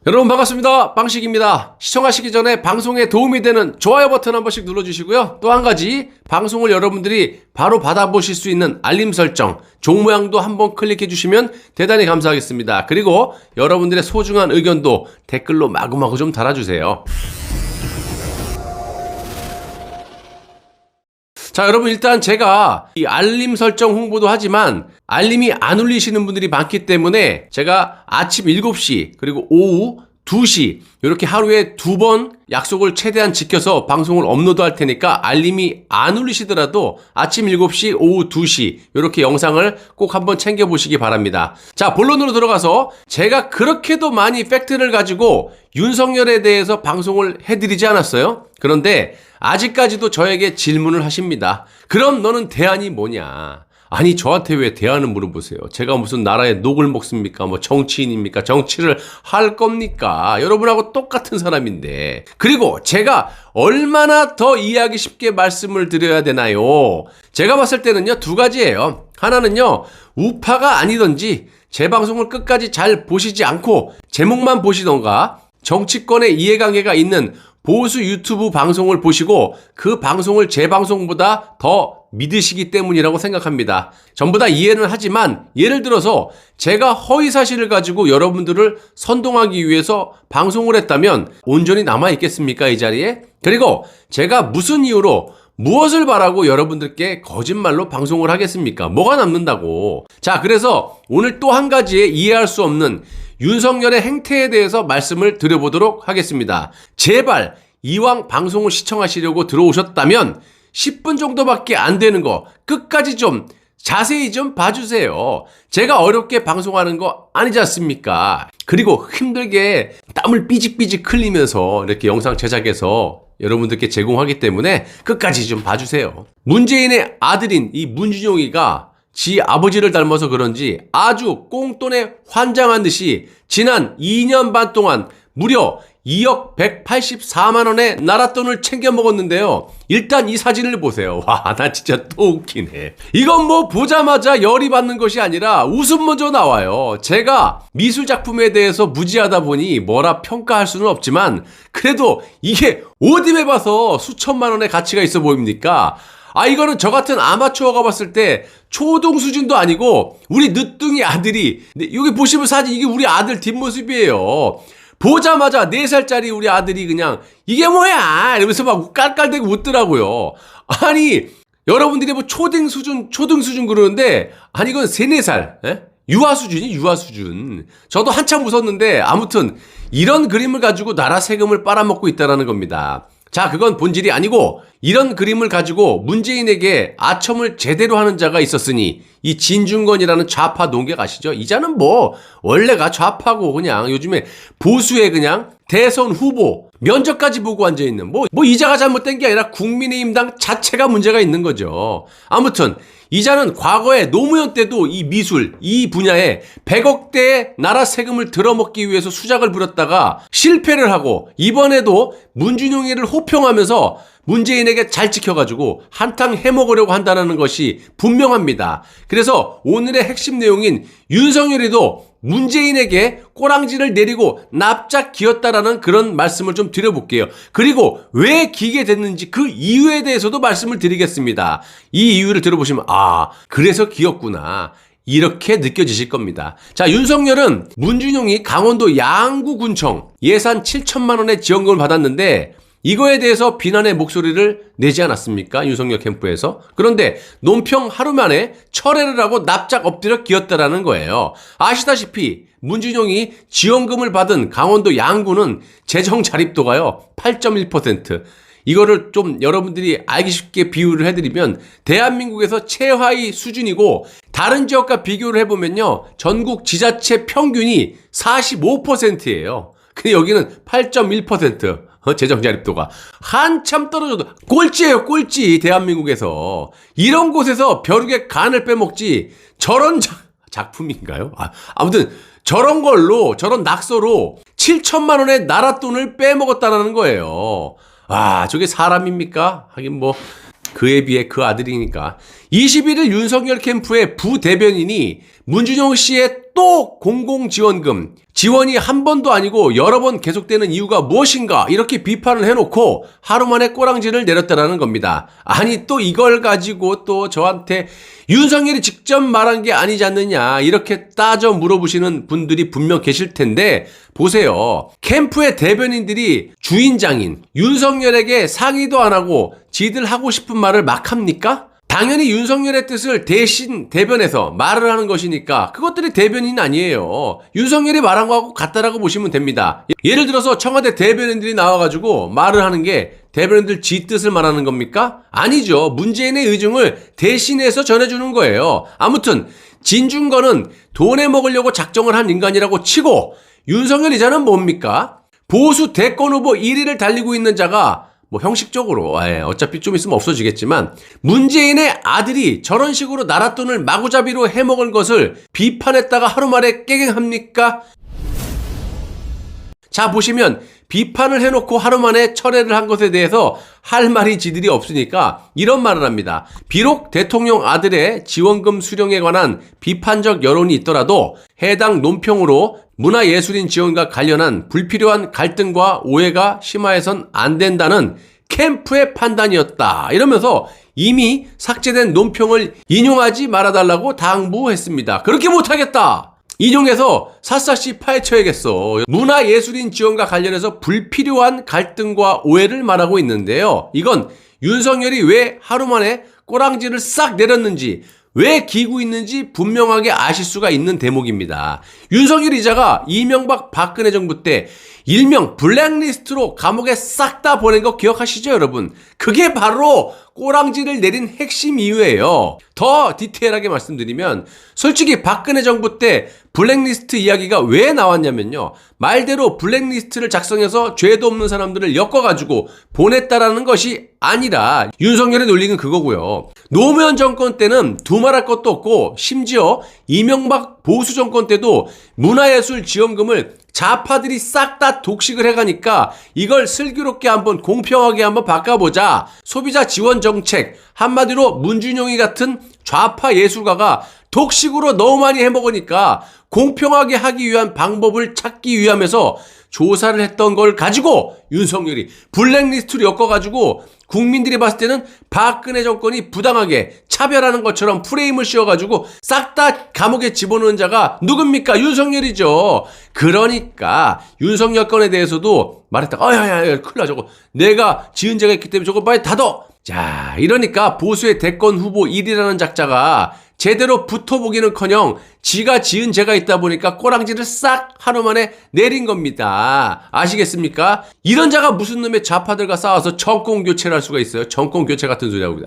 여러분 반갑습니다. 빵식입니다. 시청하시기 전에 방송에 도움이 되는 좋아요 버튼 한 번씩 눌러주시고요. 또 한 가지, 방송을 여러분들이 바로 받아보실 수 있는 알림 설정, 종 모양도 한번 클릭해 주시면 대단히 감사하겠습니다. 그리고 여러분들의 소중한 의견도 댓글로 마구마구 좀 달아주세요. 자, 여러분, 일단 제가 이 알림 설정 홍보도 하지만 알림이 안 울리시는 분들이 많기 때문에 제가 아침 7시 그리고 오후 2시 이렇게 하루에 2번 약속을 최대한 지켜서 방송을 업로드할 테니까 알림이 안 울리시더라도 아침 7시, 오후 2시 이렇게 영상을 꼭 한번 챙겨보시기 바랍니다. 자, 본론으로 들어가서 제가 그렇게도 많이 팩트를 가지고 윤석열에 대해서 방송을 해드리지 않았어요? 그런데 아직까지도 저에게 질문을 하십니다. 그럼 너는 대안이 뭐냐? 아니, 저한테 왜 대안을 물어보세요? 제가 무슨 나라의 녹을 먹습니까? 뭐 정치인입니까? 정치를 할 겁니까? 여러분하고 똑같은 사람인데. 그리고 제가 얼마나 더 이해하기 쉽게 말씀을 드려야 되나요? 제가 봤을 때는요, 두 가지예요. 하나는요, 우파가 아니던지 제 방송을 끝까지 잘 보시지 않고 제목만 보시던가 정치권의 이해관계가 있는 보수 유튜브 방송을 보시고 그 방송을 제 방송보다 더 믿으시기 때문이라고 생각합니다. 전부 다 이해는 하지만 예를 들어서 제가 허위사실을 가지고 여러분들을 선동하기 위해서 방송을 했다면 온전히 남아있겠습니까, 이 자리에? 그리고 제가 무슨 이유로 무엇을 바라고 여러분들께 거짓말로 방송을 하겠습니까? 뭐가 남는다고. 자, 그래서 오늘 또 한 가지의 이해할 수 없는 윤석열의 행태에 대해서 말씀을 드려보도록 하겠습니다. 제발 이왕 방송을 시청하시려고 들어오셨다면 10분 정도밖에 안 되는 거 끝까지 좀 자세히 좀 봐주세요. 제가 어렵게 방송하는 거 아니지 않습니까? 그리고 힘들게 땀을 삐직삐직 흘리면서 이렇게 영상 제작해서 여러분들께 제공하기 때문에 끝까지 좀 봐주세요. 문재인의 아들인 이 문준용이가 지 아버지를 닮아서 그런지 아주 꽁돈에 환장한 듯이 지난 2년 반 동안 무려 2억 184만 원의 나랏돈을 챙겨 먹었는데요. 일단 이 사진을 보세요. 와, 나 진짜 또 웃기네. 이건 뭐 보자마자 열이 받는 것이 아니라 웃음 먼저 나와요. 제가 미술 작품에 대해서 무지하다 보니 뭐라 평가할 수는 없지만 그래도 이게 어디에 봐서 수천만 원의 가치가 있어 보입니까? 아, 이거는 저 같은 아마추어가 봤을 때 초등 수준도 아니고 우리 늦둥이 아들이, 여기 보시면 사진, 이게 우리 아들 뒷모습이에요. 보자마자 4살짜리 우리 아들이 그냥 이게 뭐야 이러면서 막 깔깔대고 웃더라고요. 아니, 여러분들이 뭐 초등 수준 그러는데 아니, 이건 3, 4살 유아 수준이 유아 수준. 저도 한참 웃었는데 아무튼 이런 그림을 가지고 나라 세금을 빨아먹고 있다는 겁니다. 자, 그건 본질이 아니고 이런 그림을 가지고 문재인에게 아첨을 제대로 하는 자가 있었으니 이 진중권이라는 좌파 농객 아시죠? 이자는 뭐 원래가 좌파고 그냥 요즘에 보수의 그냥 대선 후보 면접까지 보고 앉아있는 뭐 이자가 잘못된 게 아니라 국민의힘당 자체가 문제가 있는 거죠. 아무튼 이자는 과거에 노무현 때도 이 미술, 이 분야에 100억대의 나라 세금을 들어먹기 위해서 수작을 부렸다가 실패를 하고 이번에도 문준용이를 호평하면서 문재인에게 잘 찍혀가지고 한탕 해먹으려고 한다는 것이 분명합니다. 그래서 오늘의 핵심 내용인 윤석열이도 문재인에게 꼬랑지를 내리고 납작 기었다라는 그런 말씀을 좀 드려볼게요. 그리고 왜 기게 됐는지 그 이유에 대해서도 말씀을 드리겠습니다. 이 이유를 들어보시면 그래서 기었구나, 이렇게 느껴지실 겁니다. 자, 윤석열은 문준용이 강원도 양구군청 예산 7천만 원의 지원금을 받았는데 이거에 대해서 비난의 목소리를 내지 않았습니까? 윤석열 캠프에서. 그런데 논평 하루 만에 철회를 하고 납작 엎드려 기었다라는 거예요. 아시다시피 문준용이 지원금을 받은 강원도 양구는 재정 자립도가요 8.1%. 이거를 좀 여러분들이 알기 쉽게 비유를 해드리면 대한민국에서 최하위 수준이고 다른 지역과 비교를 해보면요 전국 지자체 평균이 45%예요. 근데 여기는 8.1%. 재정 자립도가 한참 떨어져도 꼴찌예요, 꼴찌. 대한민국에서 이런 곳에서 벼룩의 간을 빼먹지 저런 작품인가요? 아무튼 저런 걸로, 저런 낙서로 7천만 원의 나랏돈을 빼먹었다는 거예요. 저게 사람입니까? 하긴 뭐 그에 비해 그 아들이니까. 21일 윤석열 캠프의 부대변인이 문준용 씨의 또 공공지원금 지원이 한 번도 아니고 여러 번 계속되는 이유가 무엇인가 이렇게 비판을 해놓고 하루 만에 꼬랑지를 내렸다라는 겁니다. 아니 또 이걸 가지고 또 저한테 윤석열이 직접 말한 게 아니지 않느냐 이렇게 따져 물어보시는 분들이 분명 계실 텐데 보세요. 캠프의 대변인들이 주인장인 윤석열에게 상의도 안 하고 지들 하고 싶은 말을 막 합니까? 당연히 윤석열의 뜻을 대신 대변해서 말을 하는 것이니까 그것들이 대변인 아니에요. 윤석열이 말한 거하고 같다라고 보시면 됩니다. 예를 들어서 청와대 대변인들이 나와가지고 말을 하는 게 대변인들 지 뜻을 말하는 겁니까? 아니죠. 문재인의 의중을 대신해서 전해주는 거예요. 아무튼 진중권은 돈에 먹으려고 작정을 한 인간이라고 치고 윤석열 이자는 뭡니까? 보수 대권 후보 1위를 달리고 있는 자가 뭐 형식적으로 어차피 좀 있으면 없어지겠지만 문재인의 아들이 저런 식으로 나라 돈을 마구잡이로 해먹은 것을 비판했다가 하루 만에 깨갱합니까? 자 보시면 비판을 해놓고 하루 만에 철회를 한 것에 대해서 할 말이 지들이 없으니까 이런 말을 합니다. 비록 대통령 아들의 지원금 수령에 관한 비판적 여론이 있더라도 해당 논평으로 문화예술인 지원과 관련한 불필요한 갈등과 오해가 심화해선 안 된다는 캠프의 판단이었다. 이러면서 이미 삭제된 논평을 인용하지 말아달라고 당부했습니다. 그렇게 못하겠다. 인용해서 샅샅이 파헤쳐야겠어. 문화예술인 지원과 관련해서 불필요한 갈등과 오해를 말하고 있는데요. 이건 윤석열이 왜 하루 만에 꼬랑지를 싹 내렸는지 왜 기고 있는지 분명하게 아실 수가 있는 대목입니다. 윤석열 이자가 이명박 박근혜 정부 때 일명 블랙리스트로 감옥에 싹 다 보낸 거 기억하시죠 여러분? 그게 바로 꼬랑지를 내린 핵심 이유예요. 더 디테일하게 말씀드리면 솔직히 박근혜 정부 때 블랙리스트 이야기가 왜 나왔냐면요. 말대로 블랙리스트를 작성해서 죄도 없는 사람들을 엮어가지고 보냈다라는 것이 아니라 윤석열의 논리는 그거고요. 노무현 정권 때는 두말할 것도 없고 심지어 이명박 보수 정권 때도 문화예술 지원금을 좌파들이 싹 다 독식을 해가니까 이걸 슬기롭게 한번 공평하게 한번 바꿔보자. 소비자 지원 정책 한마디로 문준용이 같은 좌파 예술가가 독식으로 너무 많이 해먹으니까 공평하게 하기 위한 방법을 찾기 위함에서 조사를 했던 걸 가지고 윤석열이 블랙리스트로 엮어가지고 국민들이 봤을 때는 박근혜 정권이 부당하게 차별하는 것처럼 프레임을 씌워가지고 싹 다 감옥에 집어넣은 자가 누굽니까? 윤석열이죠. 그러니까 윤석열 건에 대해서도 말했다가 야야야 큰일 나 저거 내가 지은 죄가 있기 때문에 저거 빨리 닫어. 자 이러니까 보수의 대권 후보 1위라는 작자가 제대로 붙어보기는커녕 지가 지은 죄가 있다 보니까 꼬랑지를 싹 하루 만에 내린 겁니다. 아시겠습니까? 이런 자가 무슨 놈의 좌파들과 싸워서 정권 교체를 할 수가 있어요. 정권 교체 같은 소리 하고.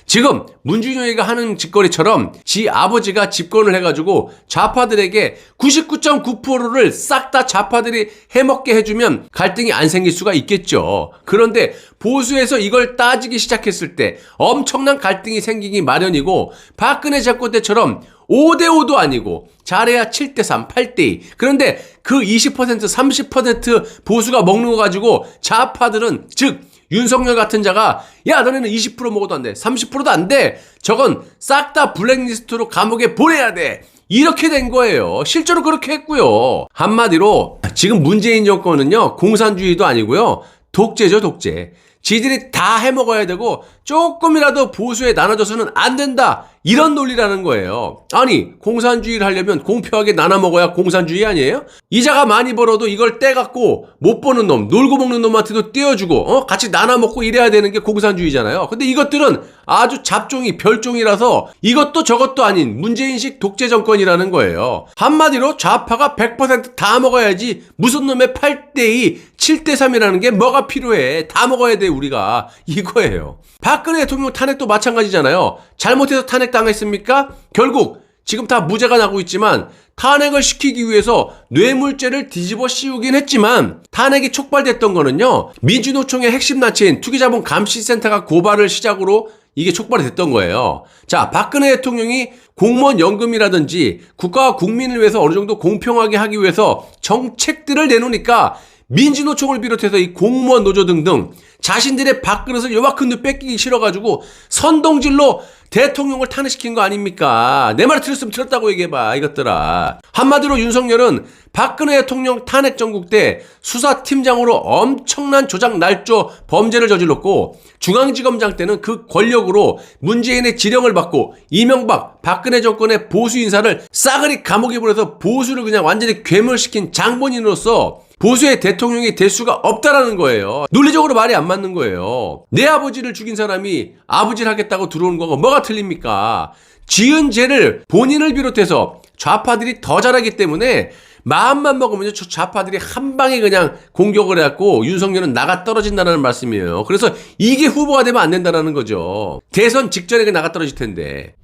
지금 문준용이가 하는 짓거리처럼 지 아버지가 집권을 해가지고 좌파들에게 99.9%를 싹 다 좌파들이 해먹게 해주면 갈등이 안 생길 수가 있겠죠. 그런데 보수에서 이걸 따지기 시작했을 때 엄청난 갈등이 생기기 마련이고 박근혜 정권 때처럼 5대5도 아니고 잘해야 7대3, 8대2. 그런데 그 20%, 30% 보수가 먹는 거 가지고 좌파들은 즉 윤석열 같은 자가 야 너네는 20% 먹어도 안 돼. 30%도 안 돼. 저건 싹 다 블랙리스트로 감옥에 보내야 돼. 이렇게 된 거예요. 실제로 그렇게 했고요. 한마디로 지금 문재인 정권은요. 공산주의도 아니고요. 독재죠 독재. 지들이 다 해먹어야 되고 조금이라도 보수에 나눠줘서는 안 된다. 이런 논리라는 거예요. 아니 공산주의를 하려면 공평하게 나눠 먹어야 공산주의 아니에요? 이자가 많이 벌어도 이걸 떼갖고 못 버는 놈 놀고 먹는 놈한테도 떼어주고 같이 나눠 먹고 이래야 되는 게 공산주의잖아요. 근데 이것들은 아주 잡종이 별종이라서 이것도 저것도 아닌 문재인식 독재 정권이라는 거예요. 한마디로 좌파가 100% 다 먹어야지 무슨 놈의 8대2 7대3이라는 게 뭐가 필요해. 다 먹어야 돼 우리가. 이거예요. 박근혜 대통령 탄핵도 마찬가지잖아요. 잘못해서 탄핵당했습니까? 결국 지금 다 무죄가 나고 있지만 탄핵을 시키기 위해서 뇌물죄를 뒤집어 씌우긴 했지만 탄핵이 촉발됐던 거는요. 민주노총의 핵심 단체인 투기자본 감시센터가 고발을 시작으로 이게 촉발이 됐던 거예요. 자, 박근혜 대통령이 공무원 연금이라든지 국가와 국민을 위해서 어느 정도 공평하게 하기 위해서 정책들을 내놓으니까 민주노총을 비롯해서 이 공무원 노조 등등 자신들의 밥그릇을 요만큼도 뺏기기 싫어가지고 선동질로 대통령을 탄핵시킨 거 아닙니까? 내 말을 틀렸으면 틀렸다고 얘기해봐, 이것들아. 한마디로 윤석열은 박근혜 대통령 탄핵 전국 때 수사팀장으로 엄청난 조작 날조 범죄를 저질렀고, 중앙지검장 때는 그 권력으로 문재인의 지령을 받고 이명박, 박근혜 정권의 보수 인사를 싸그리 감옥에 보내서 보수를 그냥 완전히 괴멸시킨 장본인으로서 보수의 대통령이 될 수가 없다라는 거예요. 논리적으로 말이 안 맞는 거예요. 내 아버지를 죽인 사람이 아버지를 하겠다고 들어오는 거가 뭐가 틀립니까? 지은 죄를 본인을 비롯해서 좌파들이 더 잘하기 때문에 마음만 먹으면 저 좌파들이 한 방에 그냥 공격을 해갖고 윤석열은 나가 떨어진다는 말씀이에요. 그래서 이게 후보가 되면 안 된다는 거죠. 대선 직전에 나가 떨어질 텐데.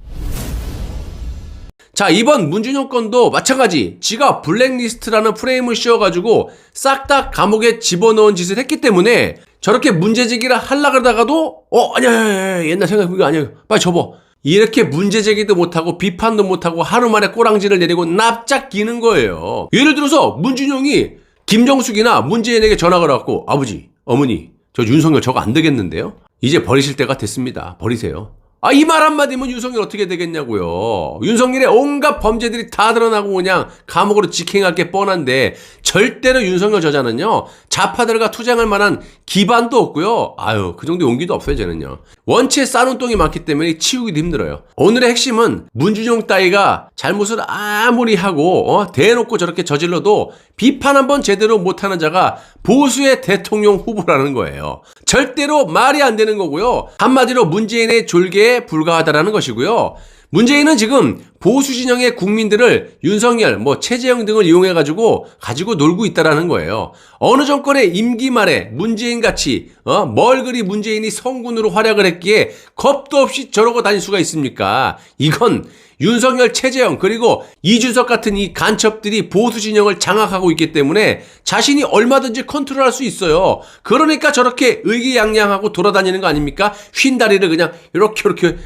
자, 이번 문준용 건도 마찬가지. 지가 블랙리스트라는 프레임을 씌워가지고 싹 다 감옥에 집어넣은 짓을 했기 때문에 저렇게 문제제기를 하려고 그러다가도 아니야 옛날 생각 그거 아니야 빨리 접어. 이렇게 문제제기도 못하고 비판도 못하고 하루 만에 꼬랑지를 내리고 납작 기는 거예요. 예를 들어서 문준용이 김정숙이나 문재인에게 전화가 왔고, 아버지, 어머니, 저 윤석열 저거 안 되겠는데요? 이제 버리실 때가 됐습니다. 버리세요. 이 말 한마디면 윤석열 어떻게 되겠냐고요. 윤석열의 온갖 범죄들이 다 드러나고 그냥 감옥으로 직행할 게 뻔한데 절대로 윤석열 저자는요, 좌파들과 투쟁할 만한 기반도 없고요. 그 정도 용기도 없어요, 쟤는요. 원체 싸놓은 똥이 많기 때문에 치우기도 힘들어요. 오늘의 핵심은 문준용 따위가 잘못을 아무리 하고 대놓고 저렇게 저질러도 비판 한번 제대로 못하는 자가 보수의 대통령 후보라는 거예요. 절대로 말이 안 되는 거고요. 한마디로 문재인의 졸개에 불과하다라는 것이고요. 문재인은 지금 보수 진영의 국민들을 윤석열, 최재형 등을 이용해가지고 가지고 놀고 있다라는 거예요. 어느 정권의 임기 말에 문재인같이 뭘 그리 문재인이 성군으로 활약을 했기에 겁도 없이 저러고 다닐 수가 있습니까? 이건 윤석열, 최재형 그리고 이준석 같은 이 간첩들이 보수 진영을 장악하고 있기 때문에 자신이 얼마든지 컨트롤할 수 있어요. 그러니까 저렇게 의기양양하고 돌아다니는 거 아닙니까? 휜 다리를 그냥 이렇게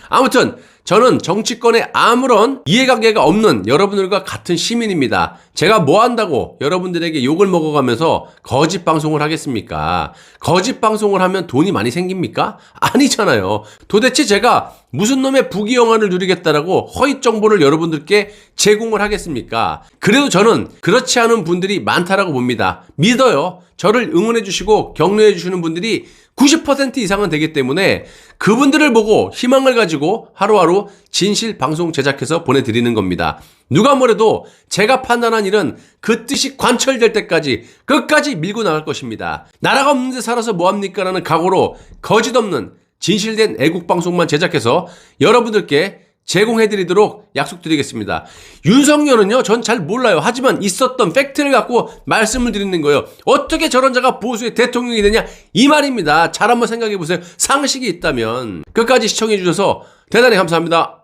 아무튼 저는 정치권에 아무런 이해관계가 없는 여러분들과 같은 시민입니다. 제가 뭐 한다고 여러분들에게 욕을 먹어가면서 거짓 방송을 하겠습니까? 거짓 방송을 하면 돈이 많이 생깁니까? 아니잖아요. 도대체 제가 무슨 놈의 부귀영화를 누리겠다라고 허위 정보를 여러분들께 제공을 하겠습니까? 그래도 저는 그렇지 않은 분들이 많다라고 봅니다. 믿어요. 저를 응원해 주시고 격려해 주시는 분들이 90% 이상은 되기 때문에 그분들을 보고 희망을 가지고 하루하루 진실 방송 제작해서 보내드리는 겁니다. 누가 뭐래도 제가 판단한 일은 그 뜻이 관철될 때까지 끝까지 밀고 나갈 것입니다. 나라가 없는데 살아서 뭐합니까? 라는 각오로 거짓 없는 진실된 애국방송만 제작해서 여러분들께 제공해드리도록 약속드리겠습니다. 윤석열은요, 전 잘 몰라요. 하지만 있었던 팩트를 갖고 말씀을 드리는 거예요. 어떻게 저런 자가 보수의 대통령이 되냐? 이 말입니다. 잘 한번 생각해보세요. 상식이 있다면. 끝까지 시청해주셔서 대단히 감사합니다.